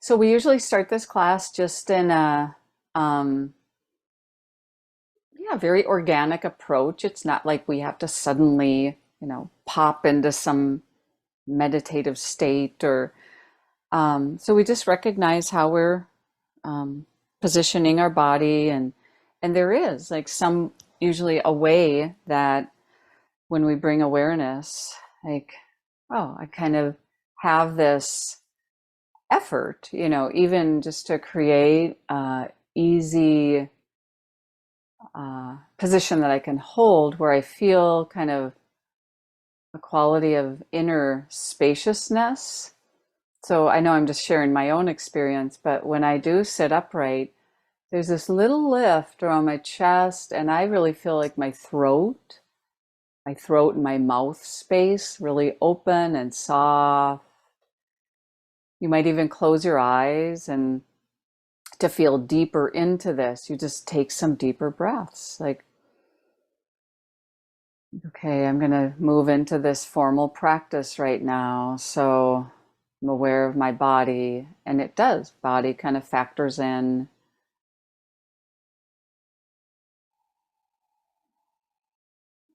So we usually start this class just in a um, very organic approach. It's not like we have to suddenly, pop into some meditative state or so we just recognize how we're um, positioning our body and there is like some usually a way that when we bring awareness, like, oh, I kind of have this effort, even just to create easy position that I can hold where I feel kind of a quality of inner spaciousness. So I know I'm just sharing my own experience, but when I do sit upright, there's this little lift around my chest, and I really feel like my throat and my mouth space really open and soft. You might even close your eyes and to feel deeper into this, you just take some deeper breaths. Like, okay, I'm going to move into this formal practice right now. So I'm aware of my body, and it does. Body kind of factors in.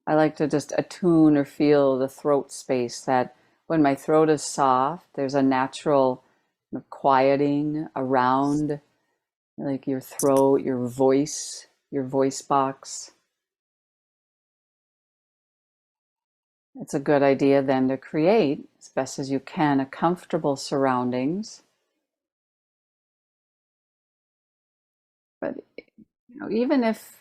I like to just attune or feel the throat space that when my throat is soft, there's a natural quieting around like your throat, your voice box. It's a good idea then to create, as best as you can, a comfortable surroundings. But even if,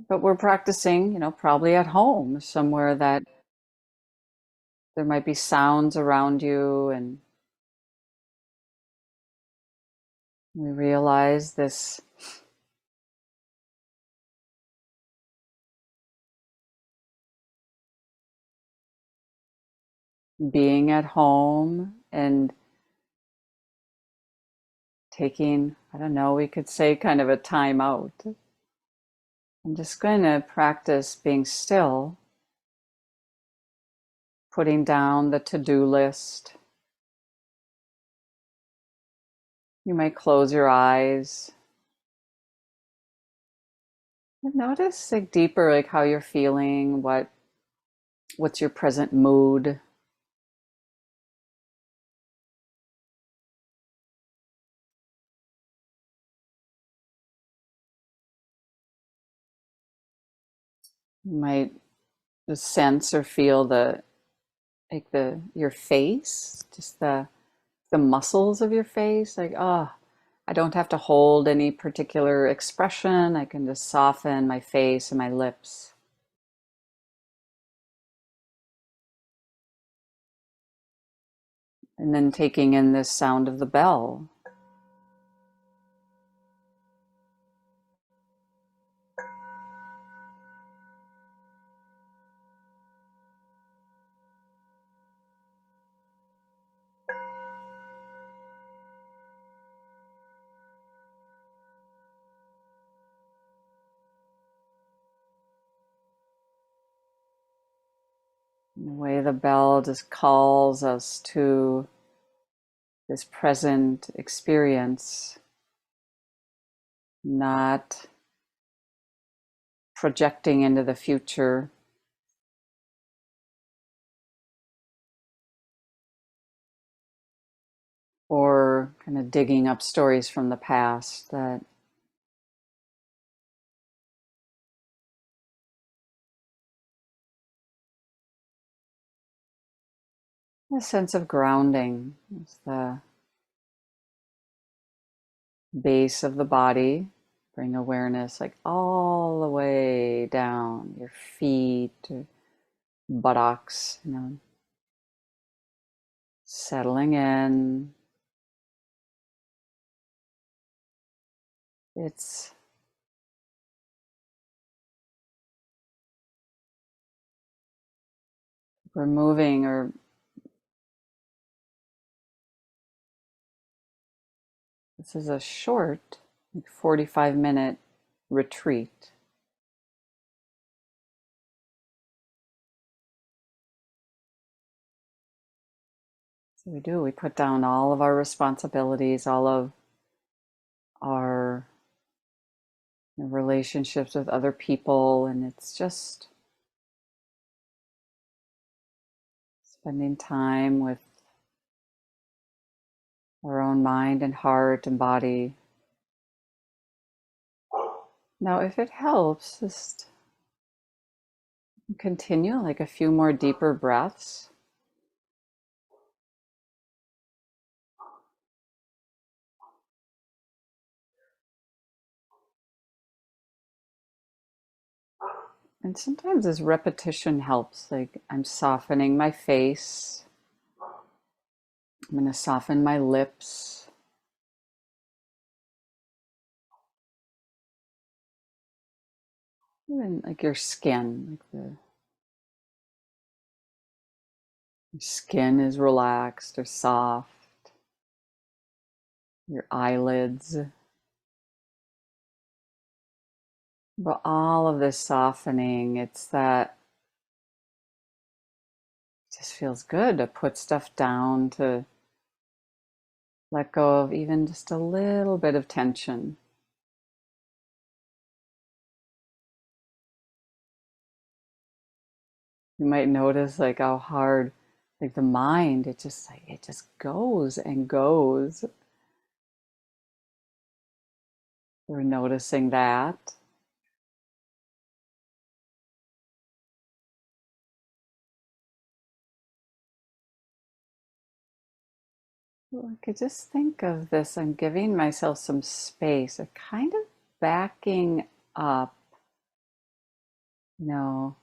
but we're practicing, probably at home somewhere that there might be sounds around you, and we realize this being at home and taking, I don't know, we could say kind of a time out. I'm just going to practice being still, putting down the to-do list. You might close your eyes and notice like deeper like how you're feeling, what's your present mood. You might just sense or feel the your face, just the muscles of your face, like, oh, I don't have to hold any particular expression. I can just soften my face and my lips. And then taking in this sound of the bell. The way the bell just calls us to this present experience, not projecting into the future or kind of digging up stories from the past that a sense of grounding is the base of the body. Bring awareness like all the way down your feet, buttocks, settling in. It's removing, or this is a short, 45-minute retreat. We do. We put down all of our responsibilities, all of our relationships with other people, and it's just spending time with our own mind and heart and body. Now, if it helps, just continue like a few more deeper breaths. And sometimes this repetition helps. Like I'm softening my face. I'm going to soften my lips. Even like your skin, like the your skin is relaxed or soft. Your eyelids. But all of this softening, it's that it just feels good to put stuff down, to let go of even just a little bit of tension. You might notice like how hard, like the mind, it just goes and goes. We're noticing that. I could just think of this. I'm giving myself some space, a kind of backing up, you know,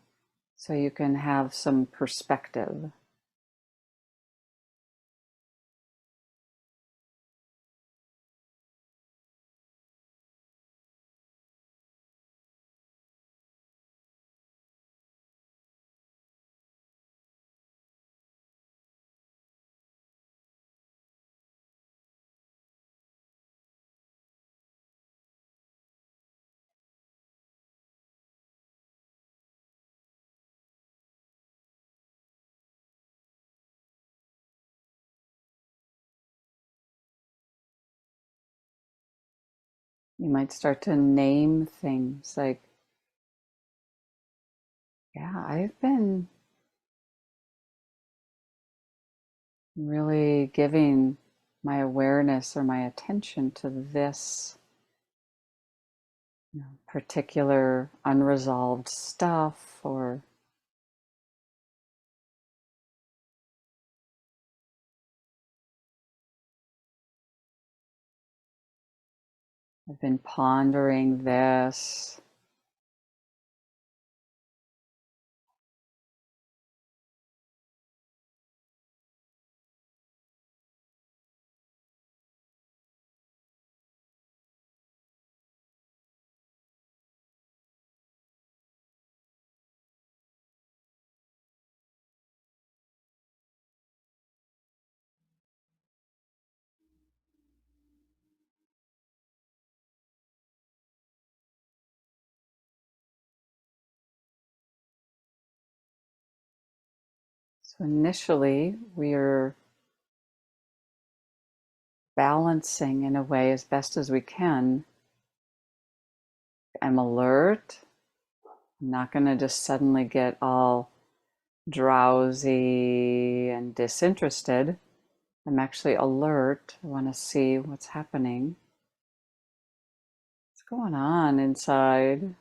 so you can have some perspective. You might start to name things like, yeah, I've been really giving my awareness or my attention to this, particular unresolved stuff, or I've been pondering this. So initially, we're balancing in a way as best as we can. I'm alert. I'm not going to just suddenly get all drowsy and disinterested. I'm actually alert. I want to see what's happening. What's going on inside?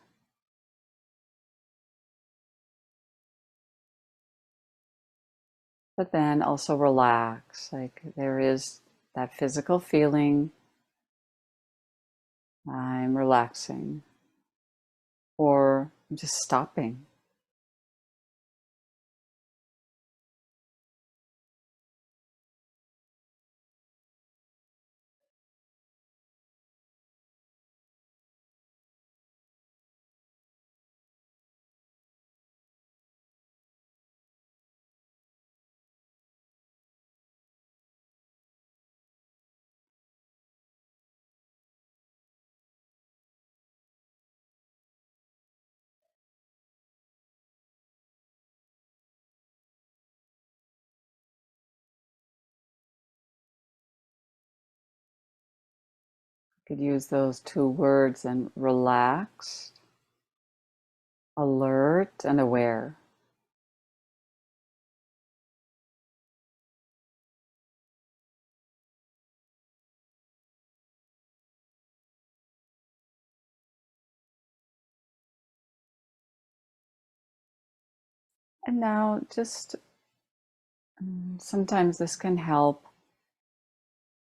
But then also relax. Like there is that physical feeling. I'm relaxing. Or I'm just stopping. Could use those two words and relaxed, alert, and aware. And now just sometimes this can help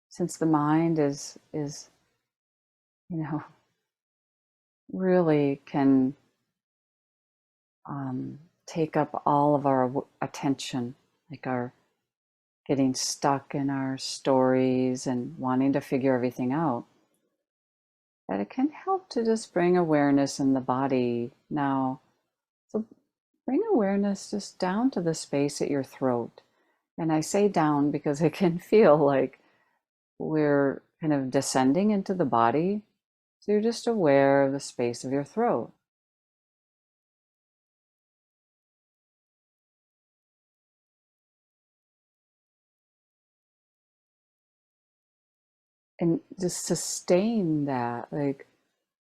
since the mind is you know really can take up all of our attention, like our getting stuck in our stories and wanting to figure everything out, that it can help to just bring awareness in the body now. So bring awareness just down to the space at your throat. And I say down because it can feel like we're kind of descending into the body. So you're just aware of the space of your throat. And just sustain that, like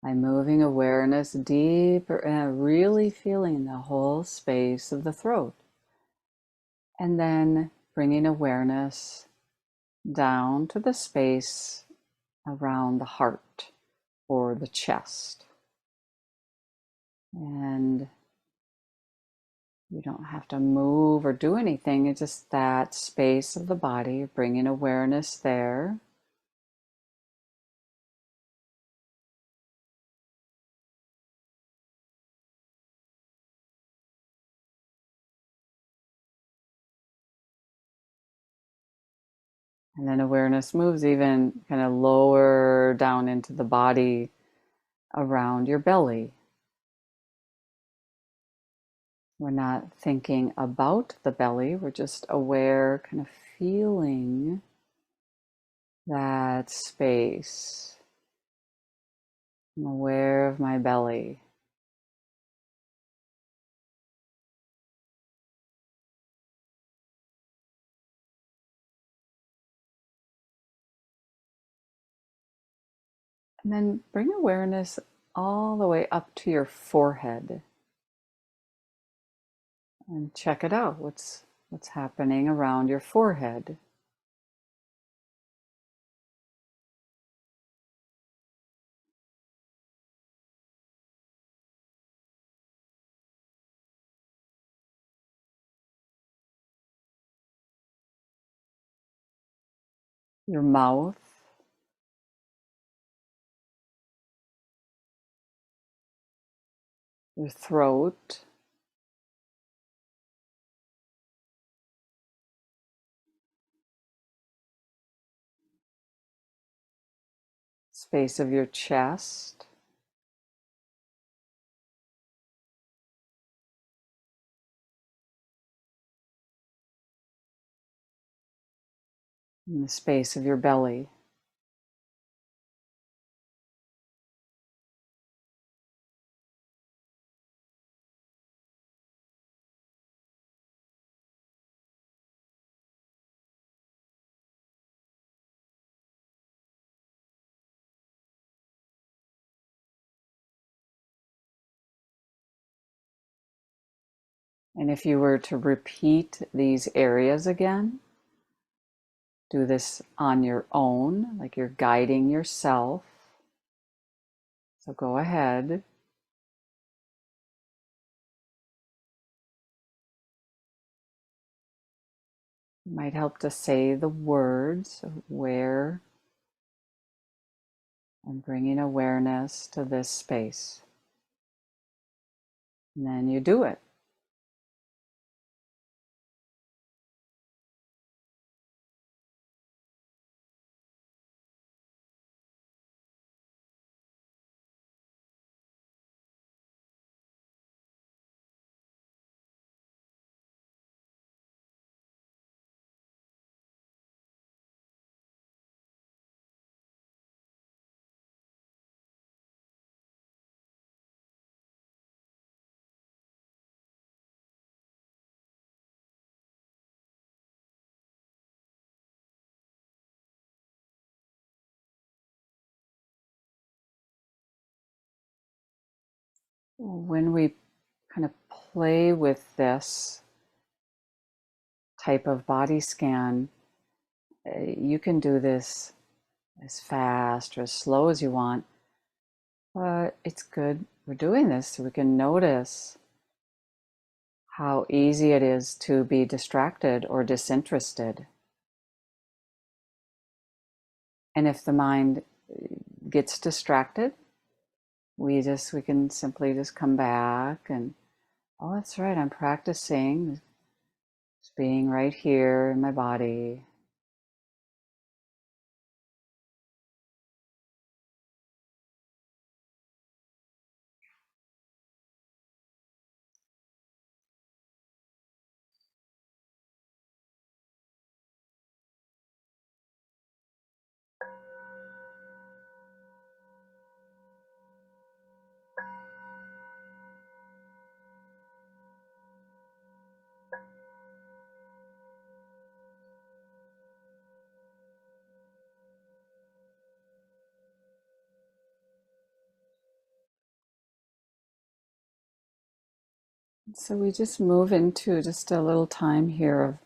I'm moving awareness deeper and really feeling the whole space of the throat. And then bringing awareness down to the space around the heart or the chest. And you don't have to move or do anything. It's just that space of the body, bringing awareness there. And then awareness moves even kind of lower down into the body around your belly. We're not thinking about the belly, we're just aware, kind of feeling that space. I'm aware of my belly. And then bring awareness all the way up to your forehead and check it out. What's happening around your forehead? Your mouth, your throat, space of your chest, and the space of your belly. And if you were to repeat these areas again, do this on your own, like you're guiding yourself. So go ahead. It might help to say the words of where I'm bringing awareness to this space. And then you do it. when we kind of play with this type of body scan, you can do this as fast or as slow as you want, but it's good we're doing this so we can notice how easy it is to be distracted or disinterested. And if the mind gets distracted, we can simply just come back and, oh, that's right, I'm practicing just being right here in my body. So we just move into just a little time here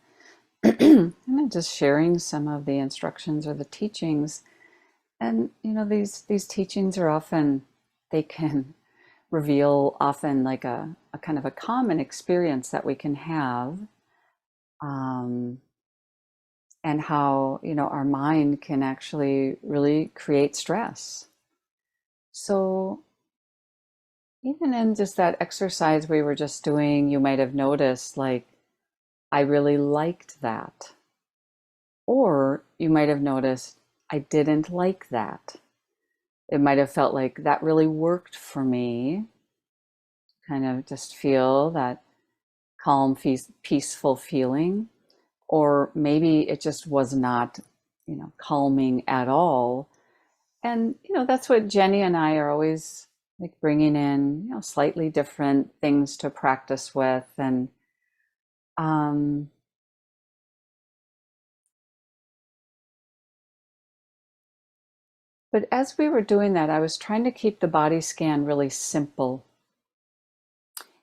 of just sharing some of the instructions or the teachings. And these teachings are often, they can reveal often like a kind of a common experience that we can have, um, and how our mind can actually really create stress. So even in just that exercise we were just doing, you might have noticed, like, I really liked that. Or you might have noticed, I didn't like that. It might have felt like that really worked for me. Kind of just feel that calm, peaceful feeling. Or maybe it just was not, calming at all. And, that's what Jenny and I are always like bringing in, slightly different things to practice with. And, um, but as we were doing that, I was trying to keep the body scan really simple.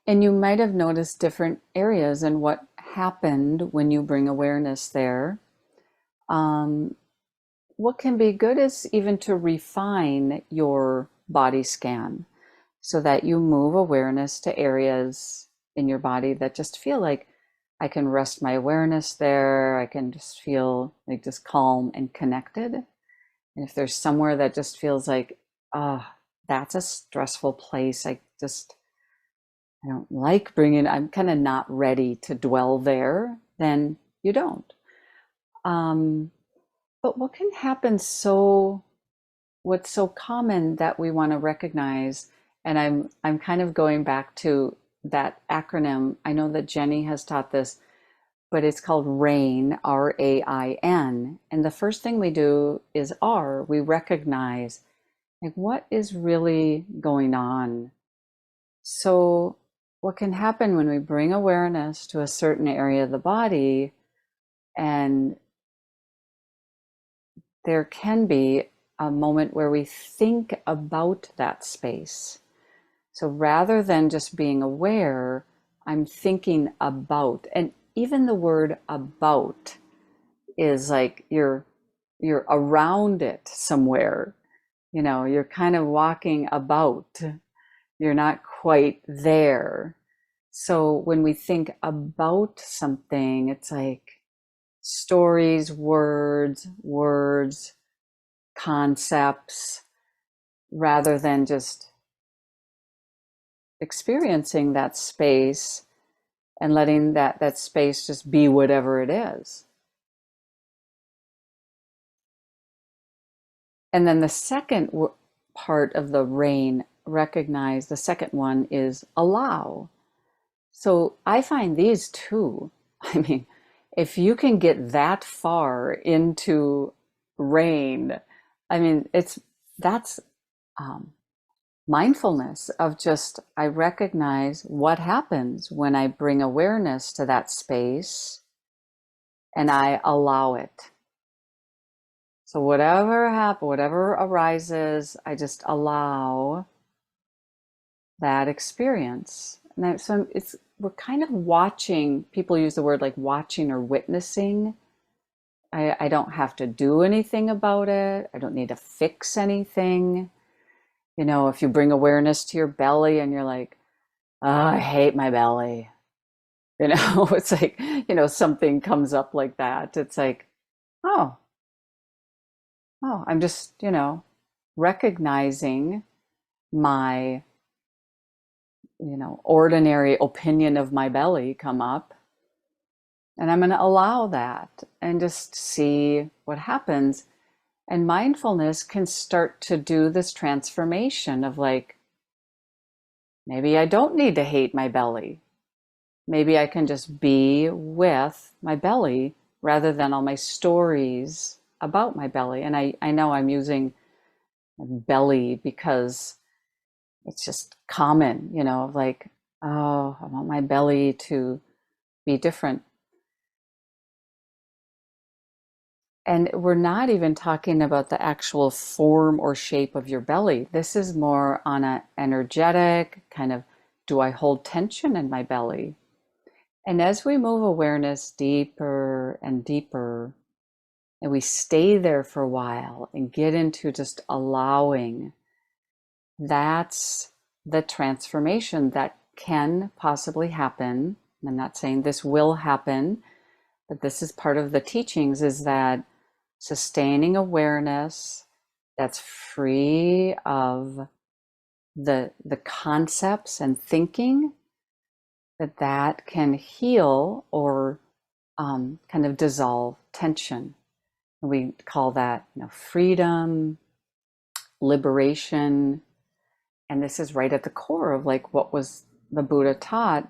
And you might have noticed different areas and what happened when you bring awareness there. Um, what can be good is even to refine your body scan so that you move awareness to areas in your body that just feel like I can rest my awareness there. I can just feel like just calm and connected. And if there's somewhere that just feels like, that's a stressful place, I don't like bringing, I'm kind of not ready to dwell there, then you don't. Um, but what can happen what's so common that we want to recognize, and I'm kind of going back to that acronym. I know that Jenny has taught this, but it's called RAIN, RAIN. And the first thing we do is we recognize, like, what is really going on. So what can happen when we bring awareness to a certain area of the body, and there can be a moment where we think about that space. So rather than just being aware, I'm thinking about. And even the word about is like you're around it somewhere. You're kind of walking about. You're not quite there. So when we think about something, it's like stories, words, concepts, rather than just experiencing that space and letting that space just be whatever it is. And then the second part of the RAIN, recognize, the second one is allow. So I find these two, I mean, if you can get that far into RAIN, I mean, that's mindfulness of just, I recognize what happens when I bring awareness to that space and I allow it. So whatever happens, whatever arises, I just allow that experience. So it's we're kind of watching, people use the word like watching or witnessing. I don't have to do anything about it. I don't need to fix anything. If you bring awareness to your belly and you're like, oh, I hate my belly, it's like, something comes up like that. It's like, oh, I'm just, recognizing my, ordinary opinion of my belly come up. And I'm going to allow that and just see what happens. And mindfulness can start to do this transformation of like, maybe I don't need to hate my belly. Maybe I can just be with my belly rather than all my stories about my belly. And I know I'm using belly because it's just common, like, oh, I want my belly to be different. And we're not even talking about the actual form or shape of your belly. This is more on an energetic kind of, do I hold tension in my belly? And as we move awareness deeper and deeper, and we stay there for a while and get into just allowing, that's the transformation that can possibly happen. I'm not saying this will happen, but this is part of the teachings, is that sustaining awareness that's free of the concepts and thinking, that can heal or kind of dissolve tension. And we call that, freedom, liberation. And this is right at the core of like what was the Buddha taught,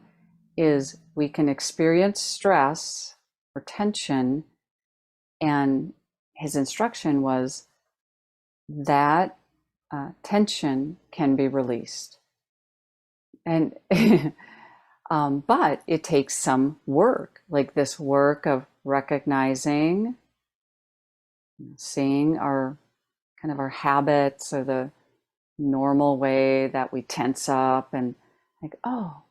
is we can experience stress or tension, and his instruction was that tension can be released. And but it takes some work, like this work of recognizing, seeing our kind of our habits or the normal way that we tense up, and like, oh,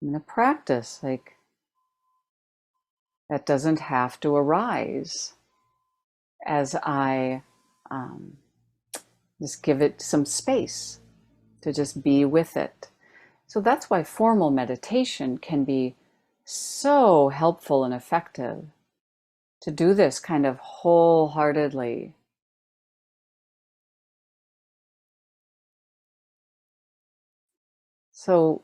I'm going to practice like that doesn't have to arise, as I just give it some space to just be with it. So that's why formal meditation can be so helpful and effective, to do this kind of wholeheartedly. So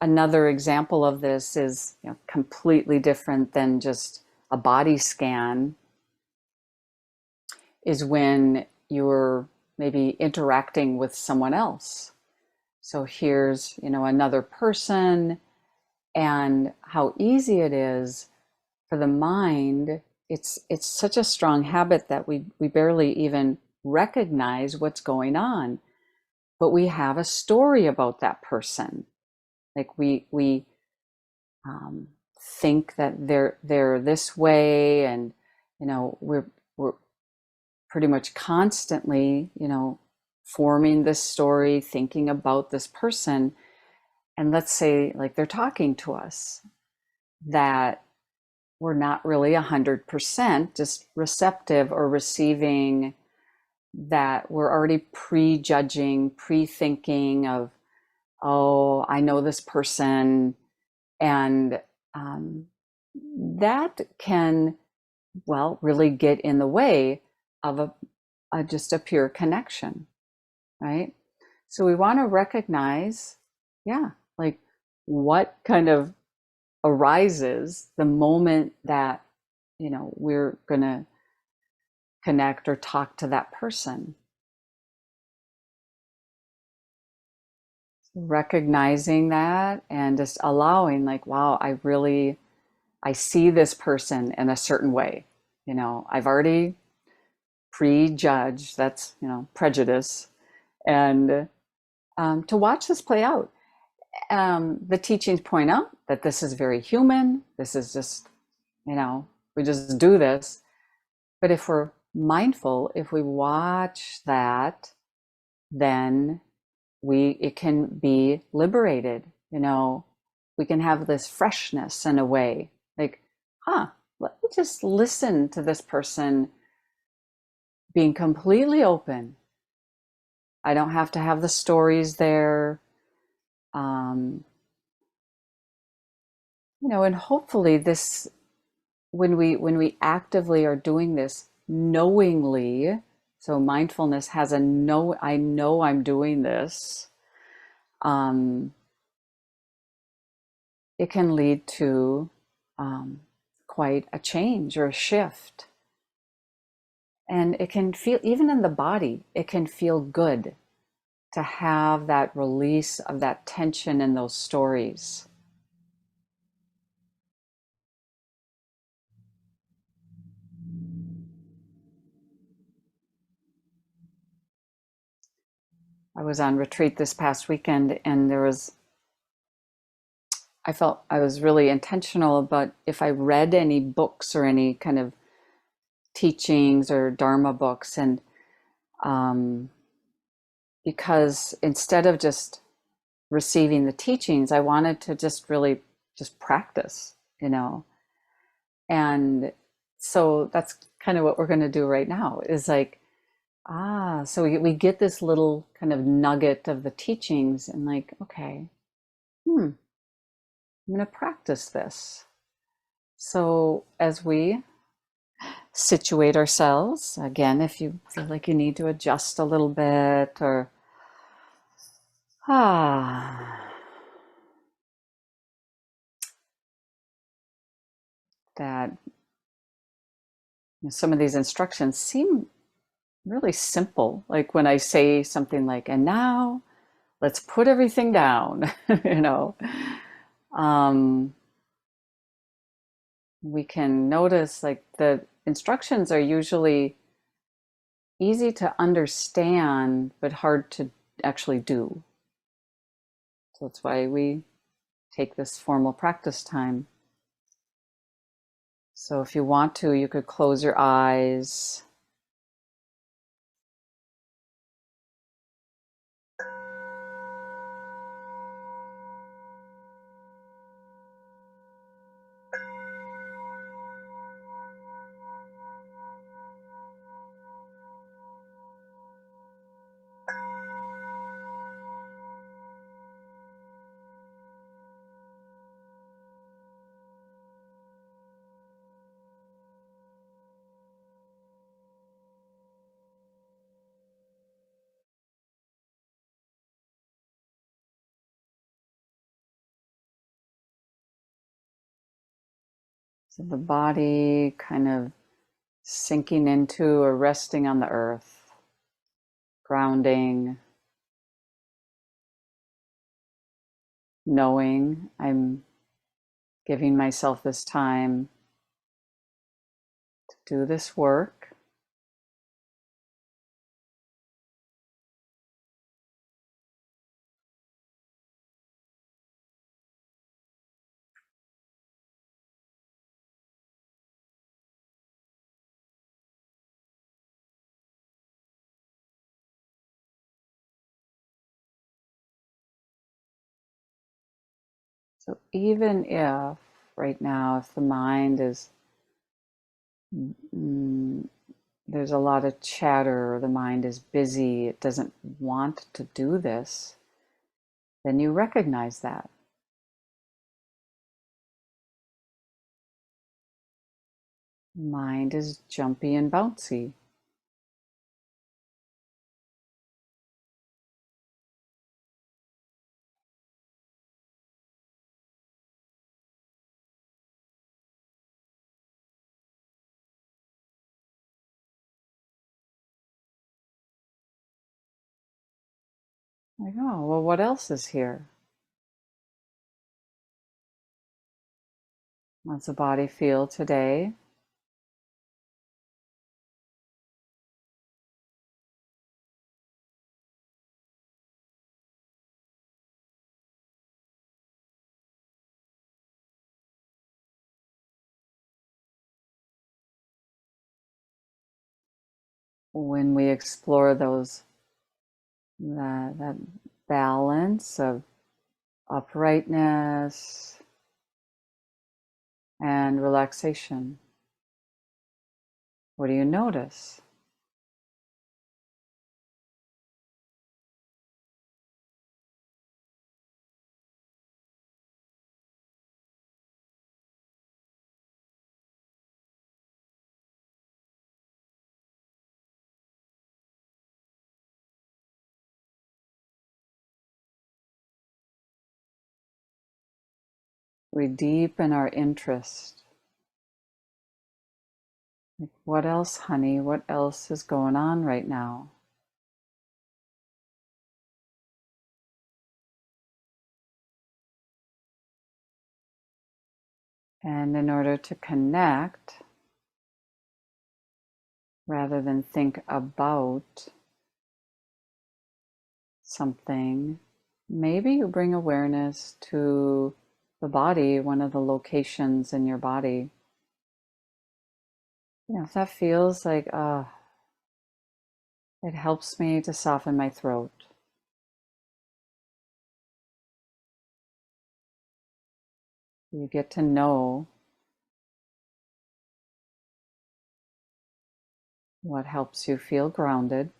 another example of this is, completely different than just a body scan, is when you're maybe interacting with someone else. So here's, another person, and how easy it is for the mind. It's such a strong habit that we barely even recognize what's going on, but we have a story about that person. Like we think that they're this way, and we're pretty much constantly, forming this story, thinking about this person. And let's say like they're talking to us, that we're not really 100% just receptive or receiving, that we're already prejudging, pre-thinking of, oh, I know this person. And that can, well, really get in the way of just a pure connection, right? So we want to recognize, yeah, like what kind of arises the moment that, we're going to connect or talk to that person. Recognizing that and just allowing, like, wow, I see this person in a certain way. I've already prejudged, that's, prejudice. And to watch this play out. The teachings point out that this is very human. This is just, we just do this. But if we're mindful, if we watch that, then it can be liberated, you know. We can have this freshness in a way, like, huh, let me just listen to this person being completely open. I don't have to have the stories there. Um, and hopefully this, when we actively are doing this knowingly, so mindfulness has a know, I know I'm doing this, um, it can lead to quite a change or a shift. And it can feel, even in the body, it can feel good to have that release of that tension in those stories. I was on retreat this past weekend, and I felt I was really intentional about if I read any books or any kind of teachings or Dharma books, and um, because instead of just receiving the teachings, I wanted to just really just practice, you know. And so that's kind of what we're going to do right now is like, so we get this little kind of nugget of the teachings and like, okay, I'm going to practice this. So as we situate ourselves, again, if you feel like you need to adjust a little bit or, ah, that some of these instructions seem really simple. Like when I say something like, and now let's put everything down, you know, um, we can notice like the instructions are usually easy to understand, but hard to actually do. So that's why we take this formal practice time. So if you want to, you could close your eyes. So the body kind of sinking into or resting on the earth, grounding, knowing I'm giving myself this time to do this work. So even if right now, if the mind is, mm, there's a lot of chatter, or the mind is busy, it doesn't want to do this, then you recognize that. Mind is jumpy and bouncy. Like, oh, well, what else is here? How's the body feel today? When we explore those, that balance of uprightness and relaxation. What do you notice? We deepen our interest. Like, what else, honey? What else is going on right now? And in order to connect, rather than think about something, maybe you bring awareness to the body, one of the locations in your body. If that feels like, it helps me to soften my throat. You get to know what helps you feel grounded.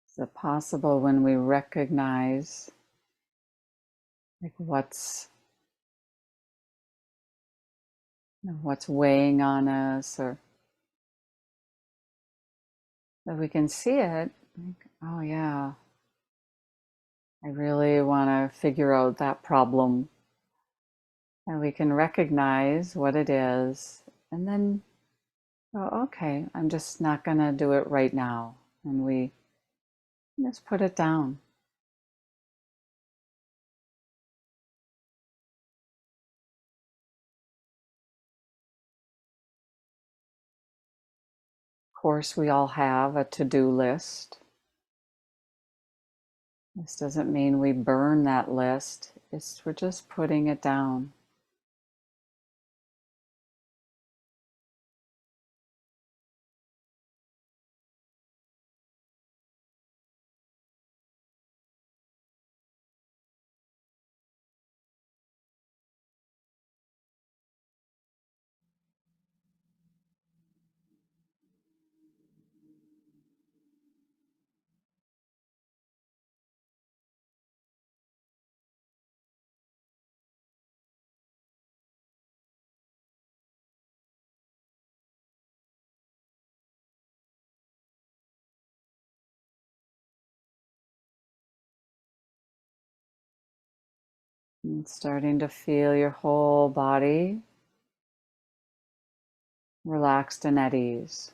Is it possible when we recognize like what's weighing on us, or that we can see it, like, oh yeah, I really want to figure out that problem. And we can recognize what it is, and then, oh, okay, I'm just not going to do it right now. And we just put it down. Of course, we all have a to-do list. This doesn't mean we burn that list. We're just putting it down. And starting to feel your whole body relaxed and at ease.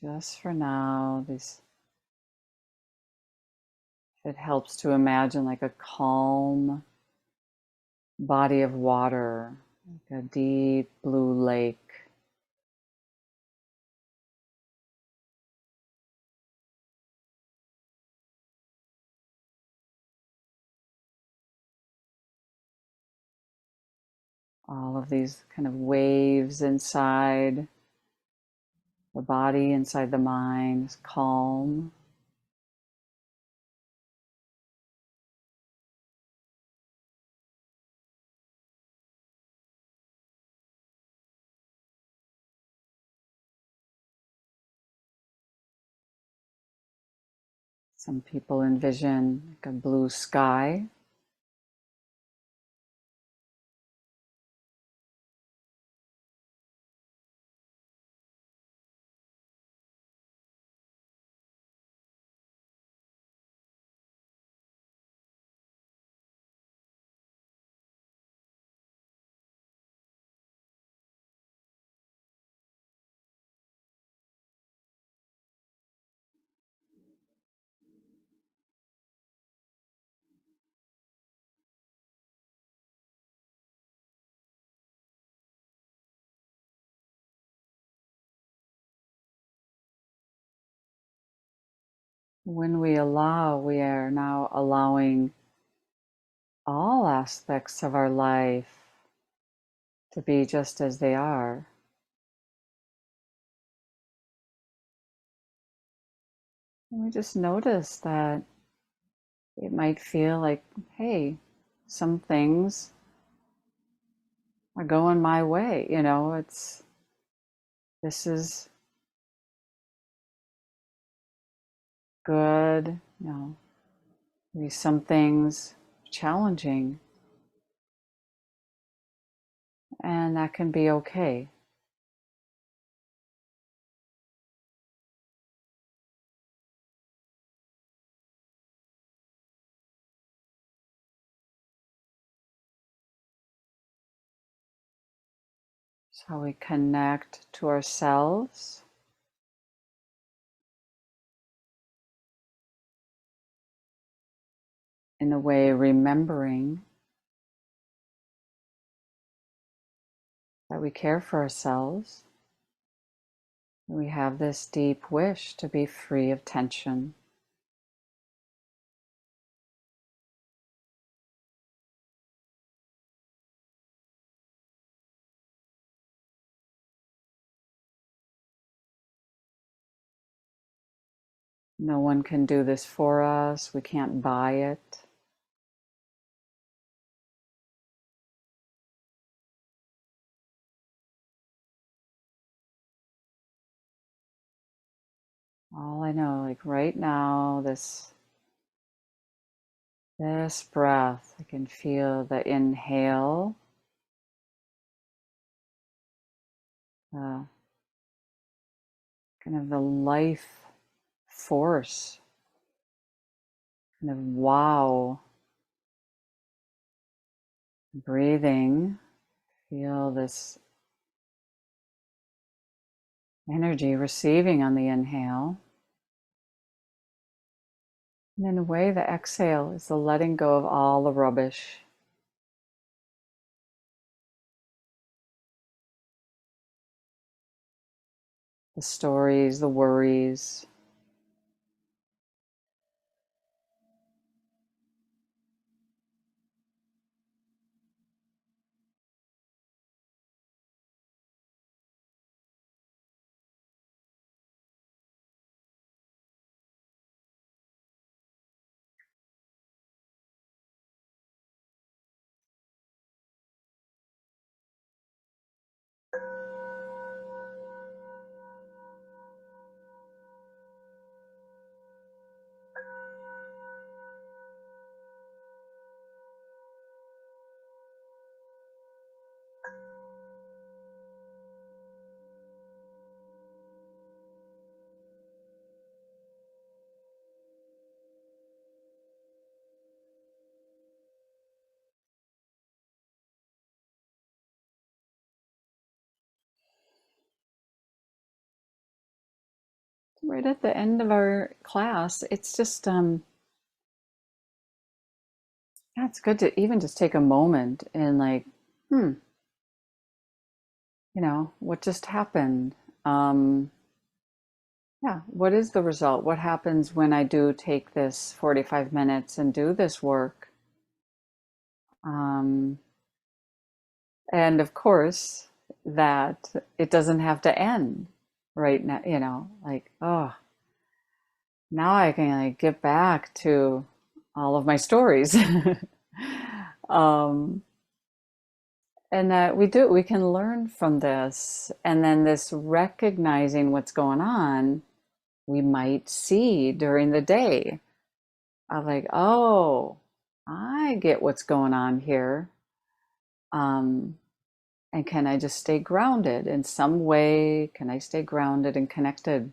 Just for now, it helps to imagine like a calm body of water, like a deep blue lake. all of these kind of waves inside the body, inside the mind is calm. Some people envision like a blue sky. When we allow, we are now allowing all aspects of our life to be just as they are. And we just notice that it might feel like, hey, some things are going my way. This is good. Maybe some things challenging, and that can be okay. It's how we connect to ourselves in a way, remembering that we care for ourselves. We have this deep wish to be free of tension. No one can do this for us. We can't buy it. All I know, like right now, this breath, I can feel the inhale, uh, kind of the life force, kind of wow. Breathing, feel this energy receiving on the inhale. And in a way, the exhale is the letting go of all the rubbish. The stories, the worries. Right at the end of our class, it's just, yeah, it's good to even just take a moment and like, hmm, what just happened? Um, yeah, what is the result? What happens when I do take this 45 minutes and do this work? Um, And of course, that it doesn't have to end right now, like, oh, now I can like get back to all of my stories. um, and that we can learn from this. And then this recognizing what's going on, we might see during the day of like, oh, I get what's going on here. Um, and can I just stay grounded in some way? Can I stay grounded and connected?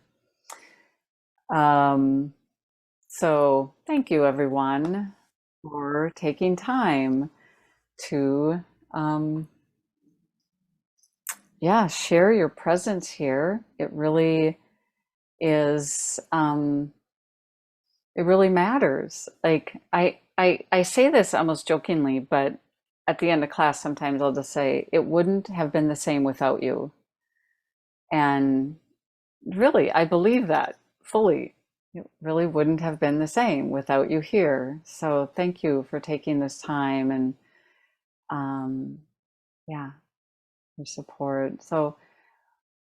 Um, so thank you everyone for taking time to yeah, share your presence here. It really is it really matters. Like I say this almost jokingly, but at the end of class sometimes I'll just say it wouldn't have been the same without you. And really, I believe that fully. It really wouldn't have been the same without you here. So thank you for taking this time and um yeah, your support. So